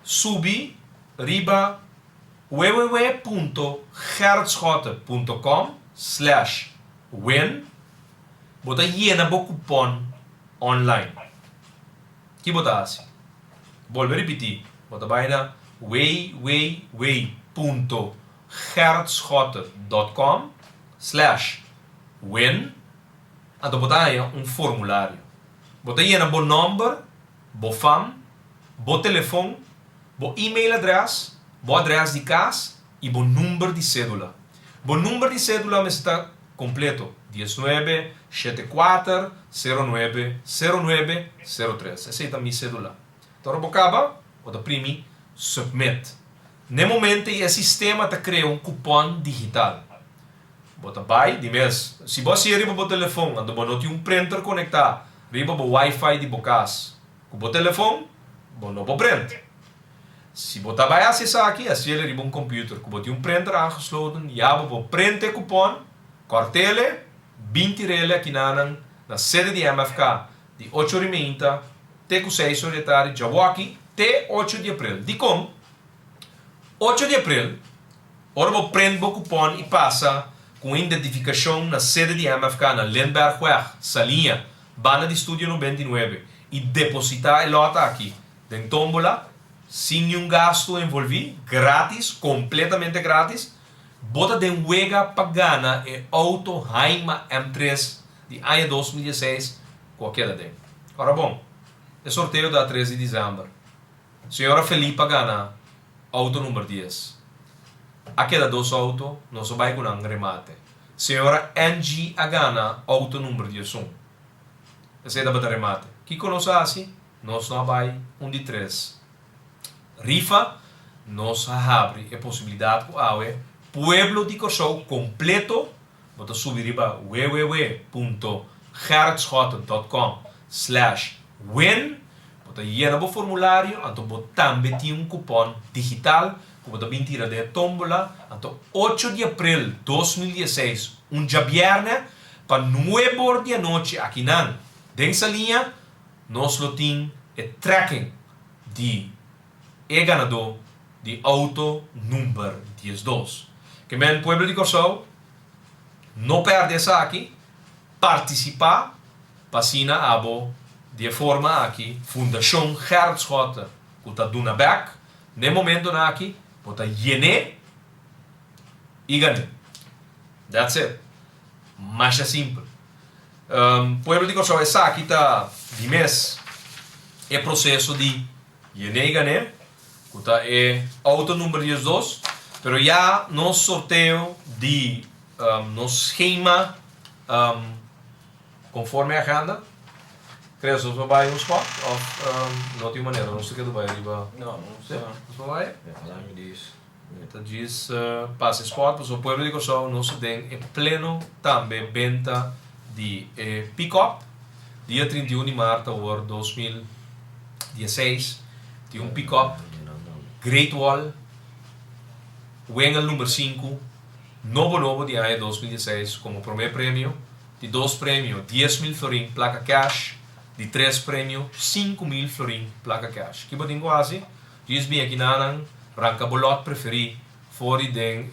S3: subir riba www.hartschotten.com/win. Bota llena bo cupom online. Que bota assim? Volver a repetir. Bota baina www.hartschotten.com/win. Então bota aí formulário. Bota aí bo número, bo fam, bo telefone, bo e-mail adresse, bo adresse de casa e bo número de cédula. Bo número de cédula está completo. 19 74 09 09 03. Essa é a minha cédula. Então, bocaba, bota primi, submit. No momento, o sistema está criando cupom digital. Bota vai de mês. Se você riba o telefone, ando não tem printer conectado, riba o Wi-Fi de bocas. Com o telefone, não pode print. Se você vai acessar aqui, assim ele riba computer. Com o printer aangesloten, já o print o cupom, cartele, 20 rele aqui na sede de MFK, de 8h30, até 6 horas da tarde, já vou aqui, até 8 de abril. De como? 8 de abril, ora vou prender o cupom e passa com identificação na sede de MFK na Lindberghweg, salinha, banda de estúdio 99 e depositar a lota aqui, em tombola, sem nenhum gasto envolvido, grátis, completamente grátis, bota de huega pagana e auto Haima M3 de ano 2016, qualquer de. Ora bom, o sorteio da 13 de dezembro. Senhora Felipa gana auto número 10. Aqui da 2 auto, nós vai com um remate. Senhora NG gana auto número 11. Esse é da remate. Que conosco assim? Nós não vai de 3. Rifa, nós abre a possibilidade com a Pueblo de Corsol completo. Bota subir para www.hartschotten.com/win. Bota llena o formulário, então bota também tem cupom digital. Bota mentira de tombola. Então 8 de abril 2016, dia viernes, para 9 horas da noite aqui na dessa linha, nós lo temos o tracking de ganador de auto número 12. Que men pueblo de Corsau não perde essa aqui, participar, passina abo de forma aqui, Fundação Gerard Schotten, que está dando back, no momento na aqui, pota yene e ganhe. That's it. Mais é simples. Pueblo de Corsau, essa aqui está de mês, é processo de yene e ganhe, que está é auto número 12, pero já no sorteio de no schema conforme a agenda. Creio que você vai spot ou não tem maneira, não sei o que tu vai riba.
S4: Não sei.
S3: Você vai?
S4: Falando disso.
S3: Então diz passa spot, pois o Pueblo de Corsau não se tem em pleno também venda de pick-up dia 31 de março de 2016 de pick-up Great Wall Wengel número 5 novo de ano 2016 como primeiro prêmio, de 2 prêmios 10.000 florin placa cash, de 3 prêmios 5.000 florin placa cash. Que botin quase, diz bem aqui nanan, ranca bolot preferi, fora den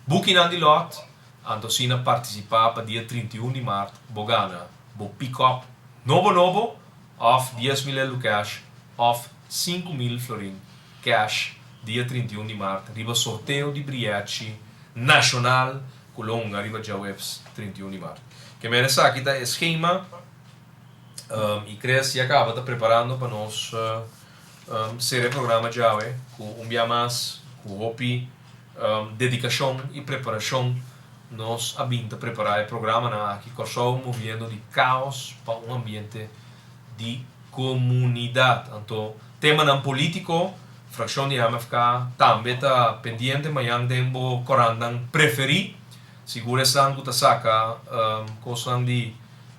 S3: booking an de lot, antosina participar para dia 31 de março, bogana, bo pick up, novo, of 10.000 euro cash, of 5.000 florin cash, dia 31 de março, riba sorteio de Briachi nacional, Colonga, riba já webs 31 de março. Que merece aqui tá esquema e cresce e acaba tá preparando para nós ser programa já com dia mais com hopi dedicação e preparação nós abinta preparar o programa na aqui Corsau movendo de caos para um ambiente de comunidade. Então tema não político fração de MFK também está pendente, mas yang tempo corandang preferi segura sang que saca coisas de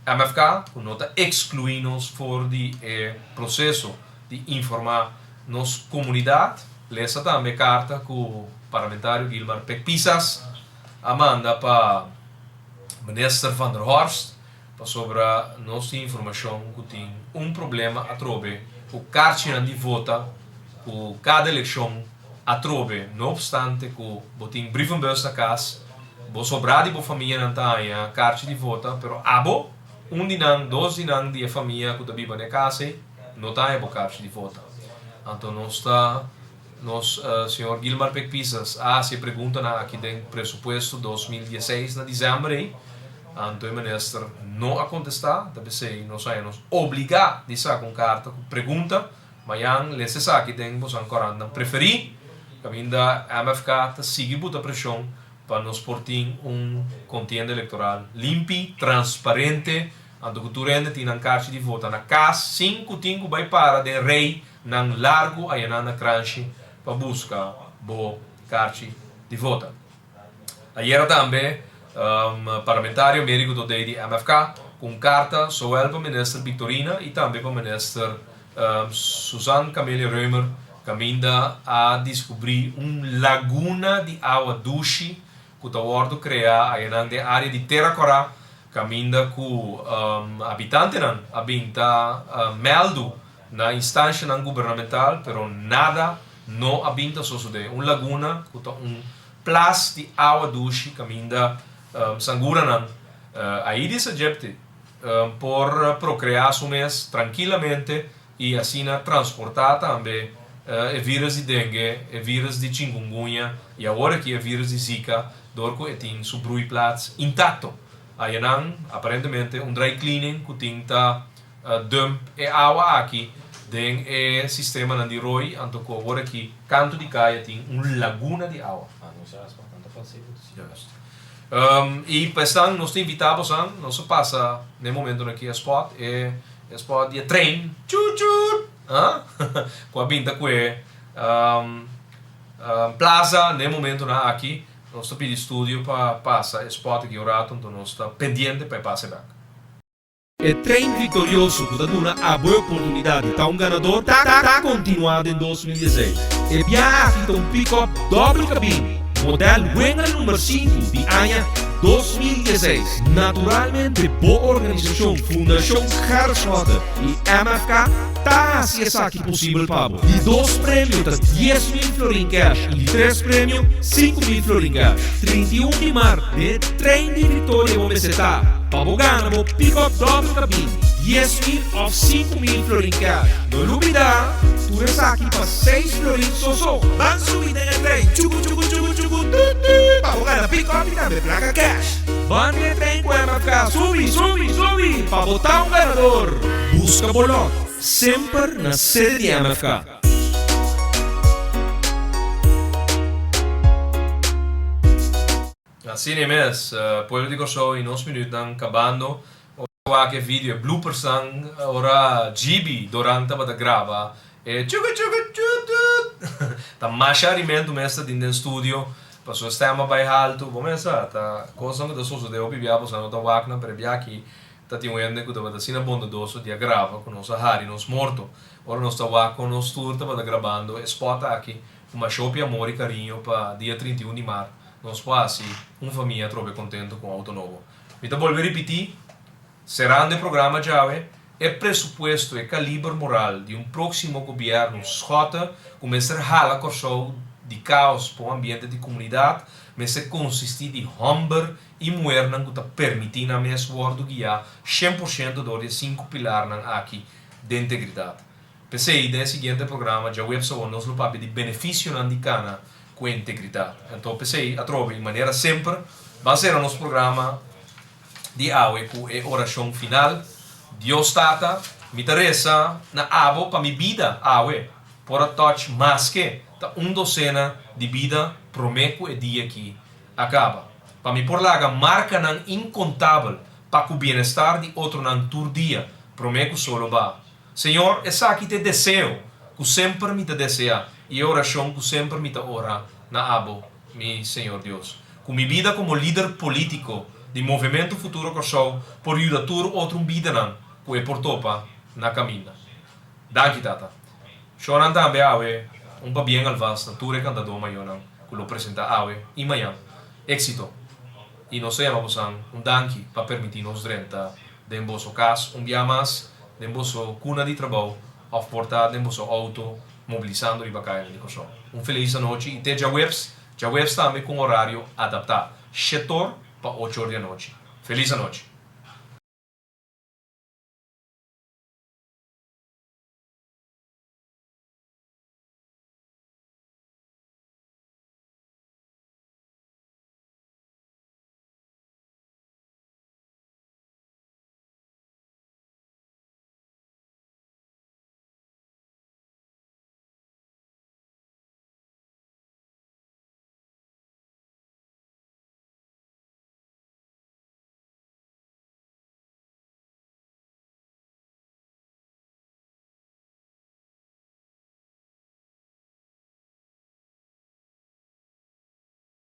S3: MFK que não está excluindo-nos for de processo de informar nos comunidade. Lesa também carta que o parlamentário Gilmar Pekpisas manda para minister Van der Horst para sobre nossa informação que tem problema a trobe o cartinha de vota com cada eleição a trobe, não obstante que botin brievenbus na casa, bo sobrar de bo família não tem carta de vota, pero abo dinang, 2 dinang de família que tabi na casa não tem bo carta de vota. Então nós senhor Gilmar Pekpisas se pergunta na aqui tem presupuesto 2016 na dezembro, então o ministro não a contestar, talvez nós nos obrigar de sacar com carta pergunta. Mayang lese aqui tem bos ancora não preferi caminda MFK ta sigue buta pressão para nos portin contienda eleitoral limpi, transparente, ando culturende tinang caixa de voto na casa 5 vai para de rei nang largo ayana na cranchi para buscar bo caixa de voto. Ayer também parlamentário médico do de MFK com carta sowel para ministro Victorina e também para ministro Suzanne Camelia Reumer caminda a descobrir laguna de água doce que está ordo criar aí na área de Terracora caminda com habitante nan abinta meldo na instância nan governamental pero nada não abinta sucede laguna que está place de água doce caminda sangura nan aí diz adjepte por procriar sumes tranquilamente e assim transportar também vírus de dengue, vírus de chikungunya e agora que vírus de zika, dorco e tem subruiplats intacto. Aí não, aparentemente dry cleaning que tem dump e água aqui den sistema nan de roi, anto que agora que canto de caia tem laguna de água.
S4: Não sei as quantas possível.
S3: E pensando nós invitamos nós passa no momento aqui a spot spot dia trem chut com a binta que plaza no momento na aqui nós está pedindo estúdio para passar spot aqui o rato então nós está pendente para passar back.
S1: O trem vitorioso que dá uma boa oportunidade para ganador está continuado em 2016. E viaja com pick-up doble cabine, modelo Wengel número 5 de ano 2016, naturalmente, boa organização Fundação Gerslotte e MFK tá haciendo aqui possível para e 2 prêmios de 10.000 florin cash e 3 prêmios 5.000 florin cash. 31 de março, de trem de Vitória vamos estar. Para ganhar, vamos pick-up double cabine. 10.000 ou 5.000 florin cash. Não duvida, tu está aqui para 6 florin só.
S2: Van subir en el tren, chucu, chucu, chucu, chucu, para jugar a pick-up y también placa cash.
S1: Van de trem com MFK, sube, para botar ganador. Busca bolão, sempre na sede de MFK.
S3: Assim mesmo, pueblo de Kosovo em uns minutos estão acabando. Ora que vídeo bloopers são ora GB durante a grava. Tá mais alimento mesmo dentro do estúdio. Passou o tema bem alto. Vamos lá, tá coisa que nós de ouvir a pessoa não tá wagner para ver aqui. Tá tinha um ende que tava assim na bondoso dia grava com nossa Harry nos morto. Ora nós tá wag com nos tour tava gravando spot aqui. Uma show de amor e carinho para dia 31 de março. Nós quase família trobe contento com o auto novo. Então vou repetir. Cerrando o programa já é pressuposto e calibre moral de um próximo governo escota começar a ralar com o de caos para o ambiente de comunidade, mas consiste de homem e mulher que está permitindo a mesma ordem guiar 100% dos 5 pilares aqui de integridade. Pensei no seguinte programa já web só nos papel de benefício na cana com integridade. Então pensei a trovar de maneira sempre vai ser o nosso programa de awe com a oração final. Deus tata me interessa na abo para minha vida awe por a touch mais que tá docena de vida prometo e dia que acaba para me por lá marca nan incontável para o bem-estar de outro nan tur dia prometo solo ba Senhor essa aqui te desejo que sempre me te deseja e a oração que sempre me te ora na abo mi Senhor Deus com minha vida como líder político de movimento futuro Kosovo por ajudar outro vida nan que é por topa na caminha. Danke tata. Shonan também awe pa bien alvas na ture cantador mayonan que lo presenta awe e manhã. Éxito. E nós chamamos danke para permitir-nos renta de vosso caso dia mais de vosso cuna de trabalho of portar de vosso auto mobilizando e bacana de Kosovo. Feliz noite e te já webs também com horário adaptado. Setor para 8 horas da noite. Feliz noite.